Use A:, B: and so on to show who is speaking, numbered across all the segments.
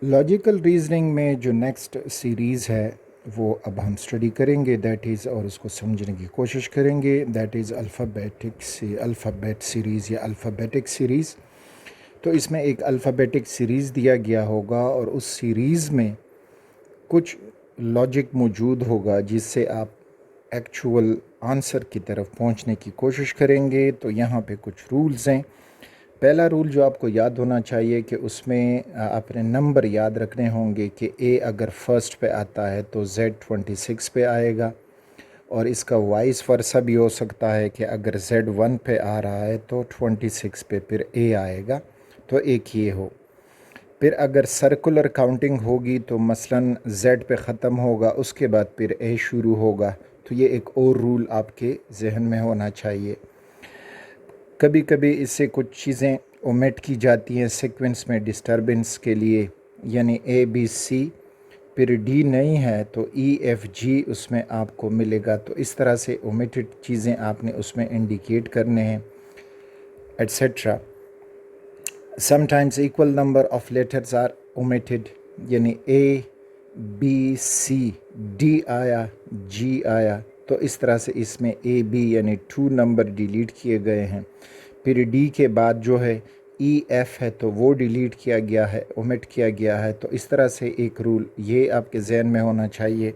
A: Logical reasoning में जो next series है वो अब हम स्टडी करेंगे, दैट इज़, और उसको समझने की कोशिश करेंगे, दैट इज़ अल्फ़ाबेट सीरीज़ या अल्फ़ाबेटिक सीरीज़। तो इसमें एक अल्फ़ाबेटिक सीरीज़ दिया गया होगा और उस सीरीज़ में कुछ लॉजिक मौजूद होगा जिससे आप एक्चुअल आंसर की तरफ पहुंचने की कोशिश करेंगे। तो यहाँ पे कुछ रूल्स हैं। पहला रूल जो आपको याद होना चाहिए कि उसमें आपने नंबर याद रखने होंगे कि ए अगर फर्स्ट पे आता है तो जेड 26 पे आएगा, और इसका वाइस वर्सा भी हो सकता है कि अगर जेड 1 पे आ रहा है तो 26 पे फिर ए आएगा। तो एक ये हो। फिर अगर सर्कुलर काउंटिंग होगी तो मसलन जेड पे ख़त्म होगा, उसके बाद फिर ए शुरू होगा। तो ये एक और रूल आपके जहन में होना चाहिए। कभी कभी इससे कुछ चीज़ें ओमिट की जाती हैं सीक्वेंस में डिस्टरबेंस के लिए, यानी ए बी सी फिर डी नहीं है तो ई एफ जी उसमें आपको मिलेगा। तो इस तरह से ओमिटेड चीज़ें आपने उसमें इंडिकेट करने हैं, etcetera. Sometimes equal number of letters are omitted, यानी ए बी सी डी आया, जी आया, तो इस तरह से इसमें ए बी यानी 2 नंबर डिलीट किए गए हैं। फिर डी के बाद जो है ई एफ है तो वो डिलीट किया गया है, ओमिट किया गया है। तो इस तरह से एक रूल ये आपके जहन में होना चाहिए।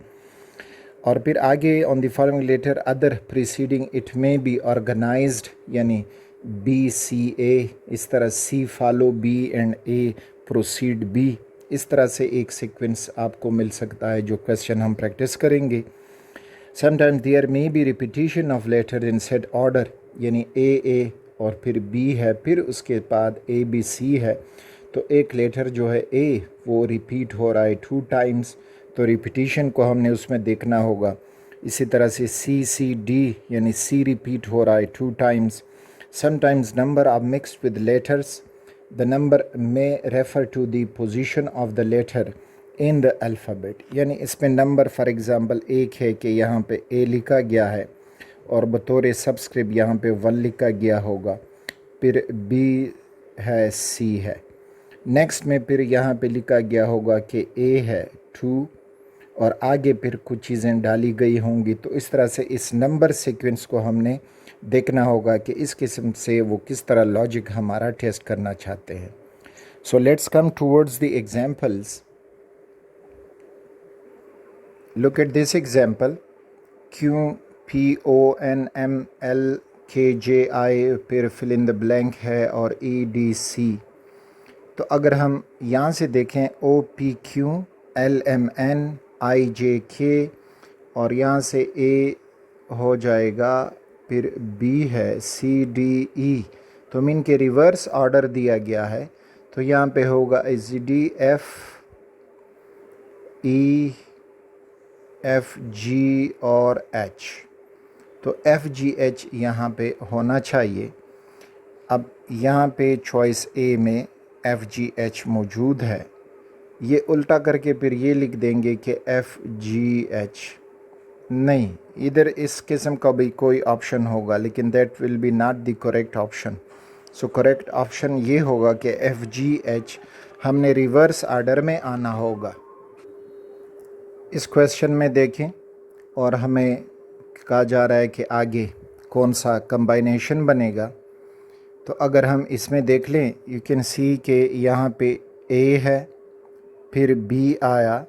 A: और फिर आगे on the following letter other preceding it may be organised, यानी बी सी ए, इस तरह C follow B and A proceed B. इस तरह से एक सीक्वेंस आपको मिल सकता है जो क्वेश्चन हम प्रैक्टिस करेंगे। Sometimes there may be repetition of letter in set order, यानी ए और फिर बी है, फिर उसके बाद ए बी सी है, तो एक लेटर जो है ए वो रिपीट हो रहा है 2 टाइम्स, तो रिपीटिशन को हमने उसमें देखना होगा। इसी तरह से सी सी डी यानी सी रिपीट हो रहा है 2 times. Sometimes number are mixed with letters, the number में refer to the position of the letter in the alphabet, यानी इसमें नंबर फॉर एग्ज़ाम्पल एक है कि यहाँ पे ए लिखा गया है और बतौर सबस्क्रिप्ट यहाँ पे 1 लिखा गया होगा, फिर बी है, सी है। नेक्स्ट में फिर यहाँ पे लिखा गया होगा कि ए है 2 और आगे फिर कुछ चीज़ें डाली गई होंगी। तो इस तरह से इस नंबर सीक्वेंस को हमने देखना होगा कि इस किस्म से वो किस तरह लॉजिक हमारा टेस्ट करना चाहते हैं। So let's come towards the examples. Look at this example, Q P O N M L K J आई, फिर फिल इन द ब्लैंक है और ई डी सी। तो अगर हम यहाँ से देखें O P Q L M N I J K, और यहाँ से ए हो जाएगा, फिर बी है, सी डी ई, तो मीन के रिवर्स ऑर्डर दिया गया है। तो यहाँ पे होगा H D F E F G और एच, तो एफ जी एच यहाँ पे होना चाहिए। अब यहाँ पे चॉइस ए में एफ जी एच मौजूद है, ये उल्टा करके फिर ये लिख देंगे कि एफ जी एच नहीं, इधर इस किस्म का भी कोई ऑप्शन होगा लेकिन that will be not the correct option. So correct option ये होगा कि एफ जी एच, हमने रिवर्स आर्डर में आना होगा। इस क्वेश्चन में देखें और हमें कहा जा रहा है कि आगे कौन सा कम्बाइनेशन बनेगा। तो अगर हम इसमें देख लें, यू कैन सी कि यहाँ पे ए है, फिर बी आया,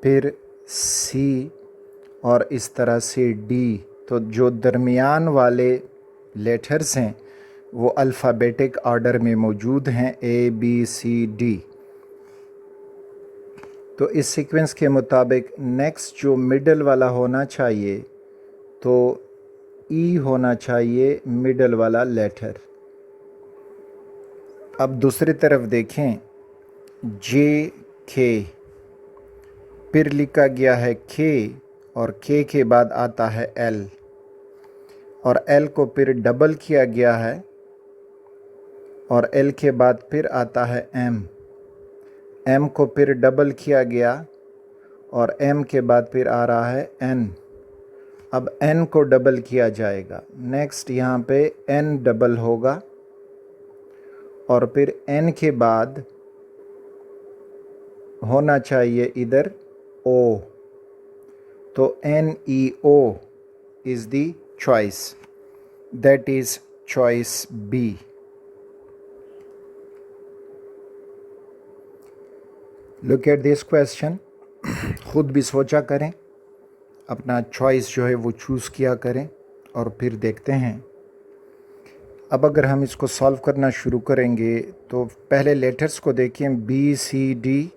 A: फिर सी और इस तरह से डी। तो जो दरमियान वाले लेटर्स हैं वो अल्फ़ाबेटिक ऑर्डर में मौजूद हैं, ए बी सी डी। तो इस सीक्वेंस के मुताबिक नेक्स्ट जो मिडल वाला होना चाहिए तो ई होना चाहिए मिडल वाला लेटर। अब दूसरी तरफ देखें, जे के, फिर लिखा गया है के और के के बाद आता है एल, और एल को फिर डबल किया गया है और एल के बाद फिर आता है एम, एम को फिर डबल किया गया और एम के बाद फिर आ रहा है एन। अब एन को डबल किया जाएगा, नेक्स्ट यहाँ पे एन डबल होगा और फिर एन के बाद होना चाहिए इधर ओ, तो NEO is the choice, that is choice B. Look at this question, ख़ुद भी सोचा करें, अपना चॉइस जो है वो चूज़ किया करें और फिर देखते हैं। अब अगर हम इसको सॉल्व करना शुरू करेंगे तो पहले लेटर्स को देखें, BCD,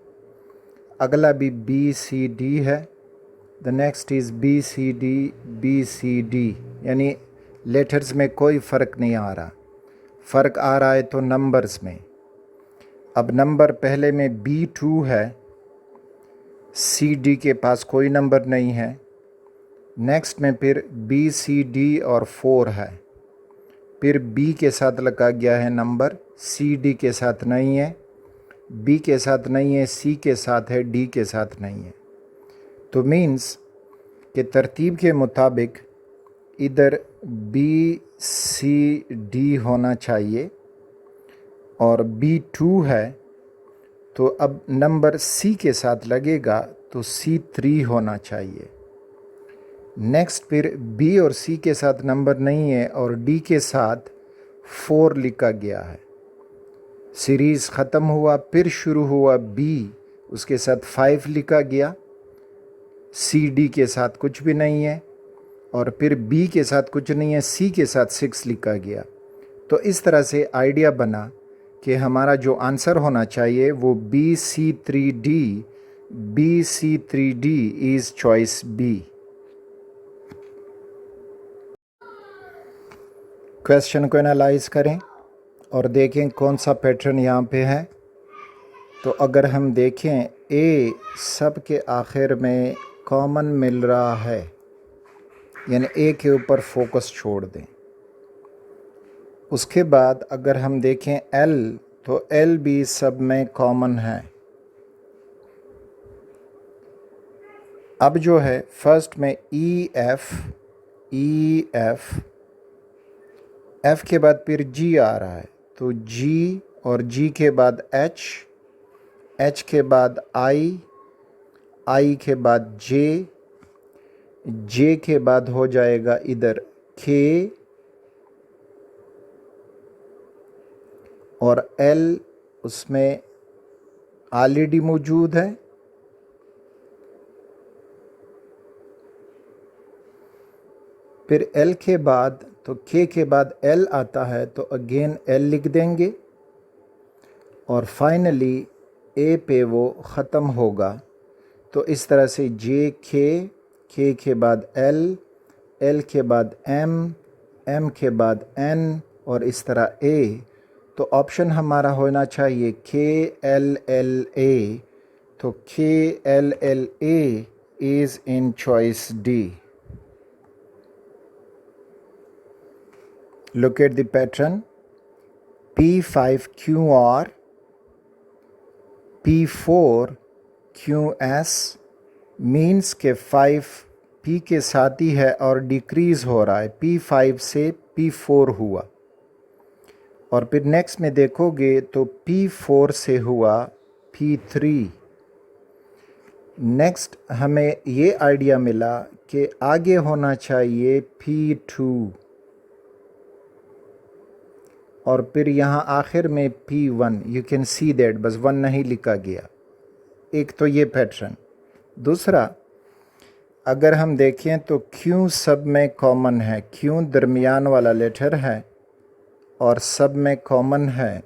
A: अगला भी BCD है, द नेक्स्ट इज़ BCD, यानी लेटर्स में कोई फ़र्क नहीं आ रहा, फ़र्क आ रहा है तो नंबर्स में। अब नंबर पहले में B2 है, CD के पास कोई नंबर नहीं है, नेक्स्ट में फिर BCD और 4 है, फिर B के साथ लगा गया है नंबर, CD के साथ नहीं है, B के साथ नहीं है, C के साथ है, D के साथ नहीं है। तो मीन्स कि तरतीब के मुताबिक इधर BCD होना चाहिए और B2 है, तो अब नंबर C के साथ लगेगा तो C3 होना चाहिए। नेक्स्ट फिर B और C के साथ नंबर नहीं है और D के साथ 4 लिखा गया है। सीरीज़ ख़त्म हुआ, फिर शुरू हुआ B, उसके साथ 5 लिखा गया, CD के साथ कुछ भी नहीं है और फिर B के साथ कुछ नहीं है, C के साथ 6 लिखा गया। तो इस तरह से आइडिया बना कि हमारा जो आंसर होना चाहिए वो BC3D is choice B। Question को एनालाइज करें और देखें कौन सा पैटर्न यहाँ पे है। तो अगर हम देखें A सब के आखिर में कॉमन मिल रहा है, यानी A के ऊपर फोकस छोड़ दें। उसके बाद अगर हम देखें L, तो L भी सब में कॉमन है। अब जो है फर्स्ट में EF, F के बाद फिर G आ रहा है, तो G और G के बाद H के बाद I के बाद J के बाद हो जाएगा इधर K और L उसमें ऑलरेडी मौजूद है। फिर L के बाद, तो K के बाद L आता है तो अगेन L लिख देंगे और फाइनली A पे वो ख़त्म होगा। तो इस तरह से K के बाद L के बाद M के बाद N और इस तरह A। तो ऑप्शन हमारा होना चाहिए KLLA, तो KLLA is in choice D। Look at the pattern, P5QR, P4QS, means के 5 P के साथ ही है और डिक्रीज़ हो रहा है, P5 से P4 हुआ। और फिर नेक्स्ट में देखोगे तो P4 से हुआ P3। नेक्स्ट हमें ये आइडिया मिला कि आगे होना चाहिए P2 और फिर यहाँ आखिर में P1। You can see that बस 1 नहीं लिखा गया। एक तो ये पैटर्न। दूसरा, अगर हम देखें तो Q सब में कॉमन है, Q दरमियान वाला लेटर है और सब में कॉमन है,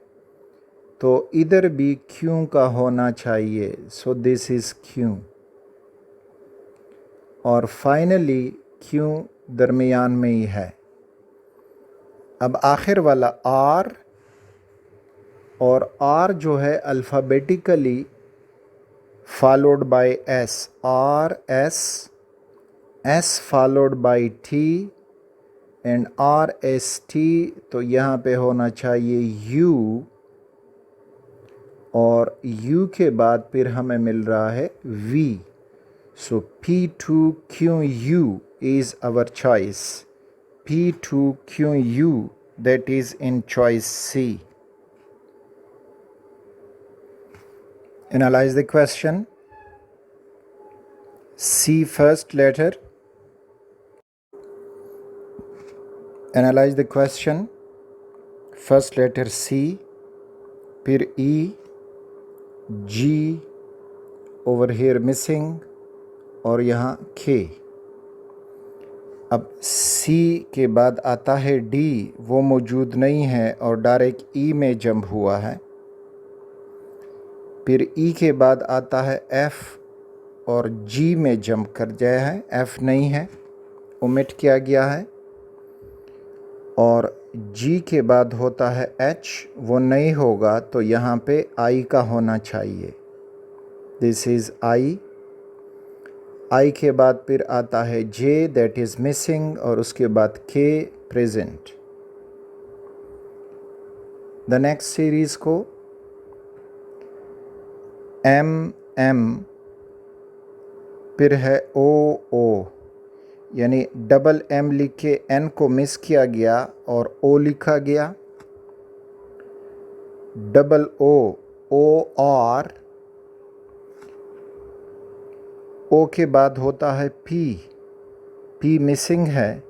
A: तो इधर भी Q का होना चाहिए। सो दिस इज़ Q और फाइनली Q दरमियान में ही है। अब आखिर वाला R, और R जो है alphabetically followed by S, S followed by T and RST। तो यहाँ पे होना चाहिए U और U के बाद फिर हमें मिल रहा है V। So P2QU is our choice, P2QU, that is in choice C। Analyze the question. C first letter. Analyze the question. First letter C, फिर E, G, over here missing, और यहाँ K. अब C के बाद आता है D, वो मौजूद नहीं है और डायरेक्ट E में जंप हुआ है. फिर E के बाद आता है F और G में जंप कर गया है. F नहीं है, ओमिट किया गया है. और G के बाद होता है H, वो नहीं होगा तो यहाँ पे I का होना चाहिए. This is I. I के बाद फिर आता है J, दैट इज़ मिसिंग, और उसके बाद K present. The next series को M, फिर है O, यानी डबल M लिख के N को मिस किया गया और O लिखा गया. डबल O R, O के बाद होता है P मिसिंग है,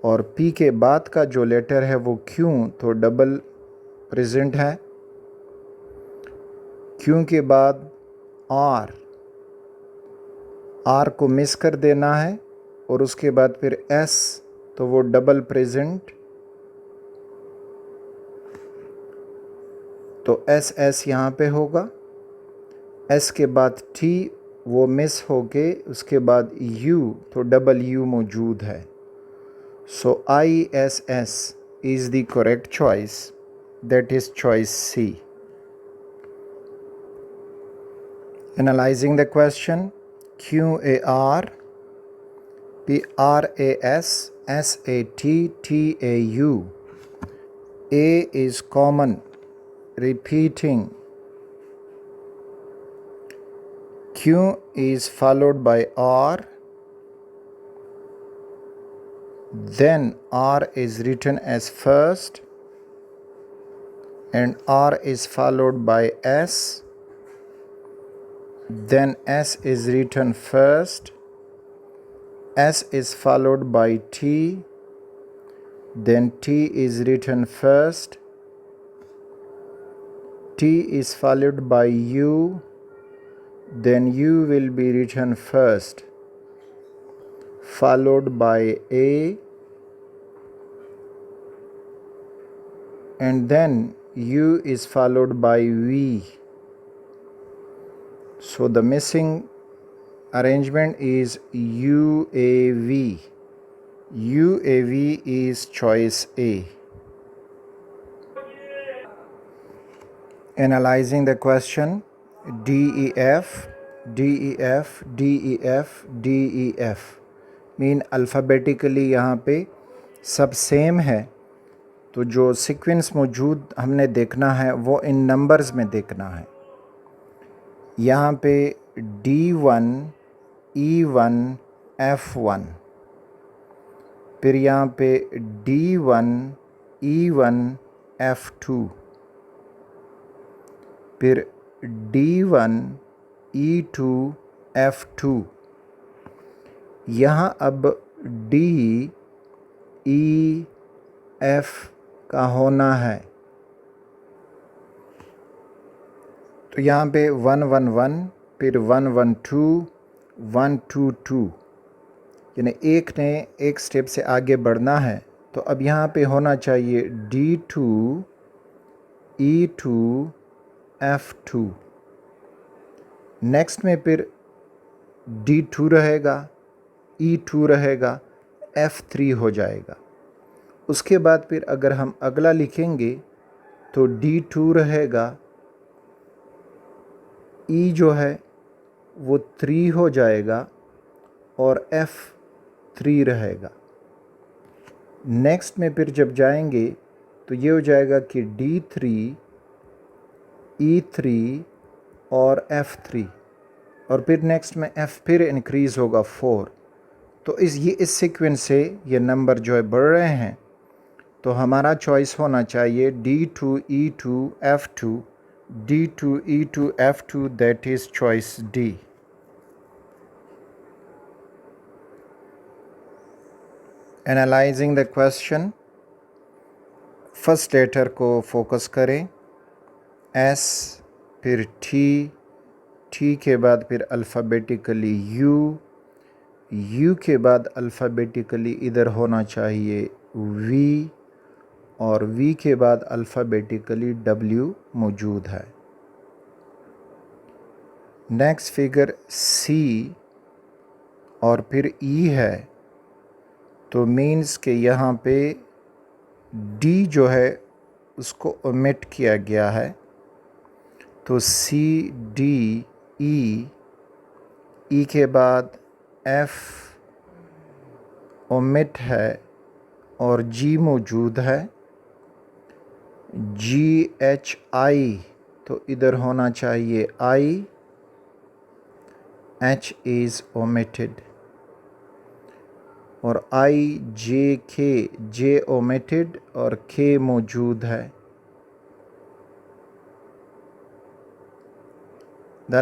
A: और P के बाद का जो लेटर है वो Q, तो डबल प्रेजेंट है. Q के बाद R को मिस कर देना है, और उसके बाद फिर S, तो वो डबल प्रेजेंट. तो S यहाँ पे होगा. S के बाद T, वो मिस हो के उसके बाद U, तो डबल U मौजूद है. सो ISS is the correct choice, that is choice C. Analyzing the question, QAR, PRAS, SAT, TAU. A is common, repeating. Q is followed by R. Then R is written as first, and R is followed by S. Then S is written first. S is followed by T. Then T is written first. T is followed by U. Then U will be written first, followed by A, and then U is followed by V. So the missing arrangement is UAV. UAV is choice A. Analyzing the question, DEF, DEF, DEF, DEF mean alphabetically यहाँ पे सब same है, तो जो sequence मौजूद हमने देखना है वो इन नंबर्स में देखना है. यहाँ पे D1, E1, F1, फिर यहाँ पे D1, E1, F2, फिर D1, E2, F2. यहाँ अब D, E, F का होना है, तो यहाँ पे 1, 1, 1, फिर 1, 1, 2, 1, 2, 2, यानी एक ने एक स्टेप से आगे बढ़ना है. तो अब यहाँ पे होना चाहिए D2, E2, F2. नेक्स्ट में फिर D2 रहेगा, E2 रहेगा, F3 हो जाएगा. उसके बाद फिर अगर हम अगला लिखेंगे तो D2 रहेगा, E जो है वो 3 हो जाएगा, और F3 रहेगा. नेक्स्ट में फिर जब जाएंगे तो ये हो जाएगा कि D3, E3 और F3, और फिर नेक्स्ट में F फिर इंक्रीज़ होगा 4. तो इस सीक्वेंस से ये नंबर जो है बढ़ रहे हैं, तो हमारा चॉइस होना चाहिए D2, E2, F2, D to E to F2, that is choice D. Analyzing the question, first letter को फोकस करें, S, फिर T के बाद फिर अल्फ़ाबेटिकली U के बाद अल्फ़ाबेटिकली इधर होना चाहिए V, और V के बाद अल्फ़ाबेटिकली W मौजूद है। नेक्स्ट फिगर C और फिर E है, तो मीन्स के यहाँ पे D जो है उसको ओमिट किया गया है, तो C D E के बाद F ओमिट है और G मौजूद है, G H I, तो इधर होना चाहिए I, H is omitted, और I J K, J omitted और K मौजूद है। द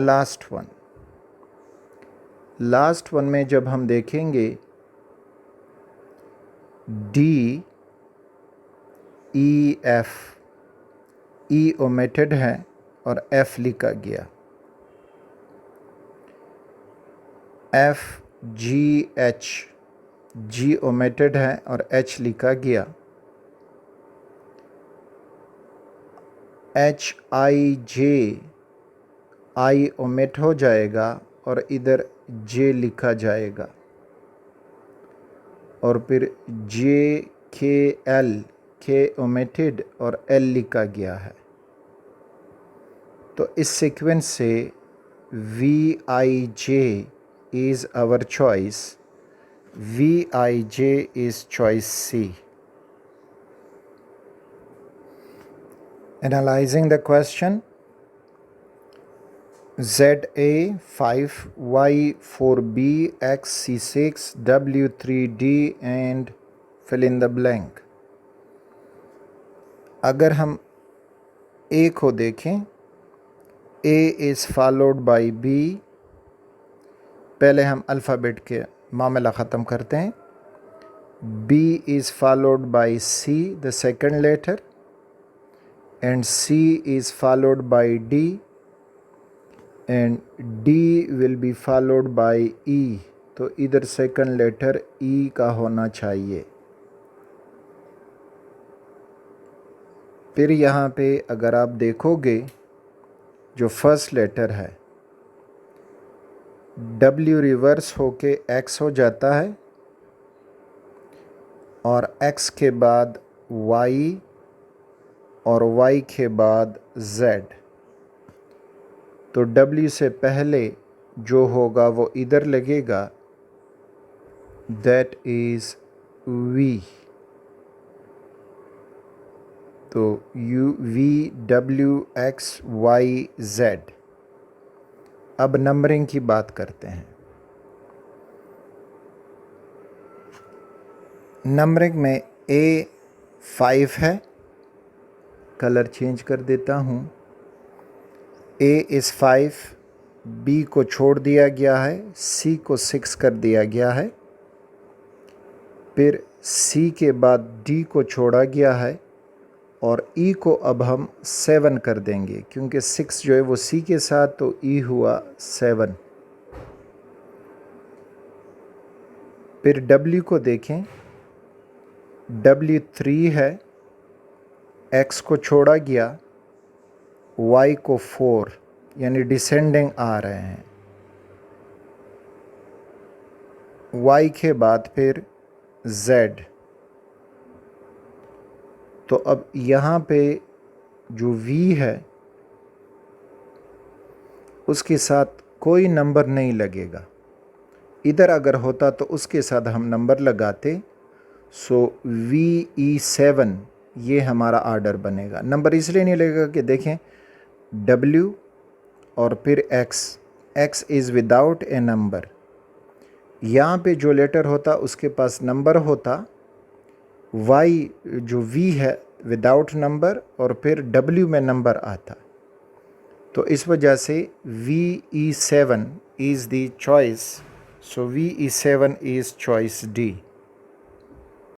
A: लास्ट वन में जब हम देखेंगे D E F, E omitted है और F लिखा गया, F G H, G omitted है और H लिखा गया, H I J, I omit हो जाएगा और इधर J लिखा जाएगा, और फिर J K L, K omitted और L लिखा गया है। तो इस सीक्वेंस से V I J is our choice, V I J is choice C. Analyzing the question, ZA 5, Y 4B, X C6, W 3D and fill in the blank. अगर हम A को देखें, A is followed by B, पहले हम alphabet के मामला ख़त्म करते हैं, B is followed by C, the second letter, and C is followed by D, and D will be followed by E, तो इधर सेकंड लेटर E का होना चाहिए। फिर यहाँ पे अगर आप देखोगे जो फर्स्ट लेटर है W रिवर्स होके X हो जाता है, और X के बाद Y और Y के बाद Z, तो W से पहले जो होगा वो इधर लगेगा, दैट इज़ V, तो U V W X Y Z। अब नंबरिंग की बात करते हैं। नंबरिंग में A 5 है, कलर चेंज कर देता हूँ, A इज़ 5, B को छोड़ दिया गया है, C को 6 कर दिया गया है, फिर C के बाद D को छोड़ा गया है, और E को अब हम 7 कर देंगे, क्योंकि 6 जो है वो C के साथ, तो E हुआ 7। फिर W को देखें, W 3 है, X को छोड़ा गया, Y को 4, यानी डिसेंडिंग आ रहे हैं, Y के बाद फिर Z। तो अब यहाँ पे जो V है उसके साथ कोई नंबर नहीं लगेगा, इधर अगर होता तो उसके साथ हम नंबर लगाते, सो VE7 ये हमारा आर्डर बनेगा। नंबर इसलिए नहीं लगेगा कि देखें W और फिर X is without A number, यहाँ पे जो लेटर होता उसके पास नंबर होता, Y जो V है विदाउट नंबर, और फिर W में नंबर आता, तो इस वजह से VE7 is the choice. So VE7 is choice D.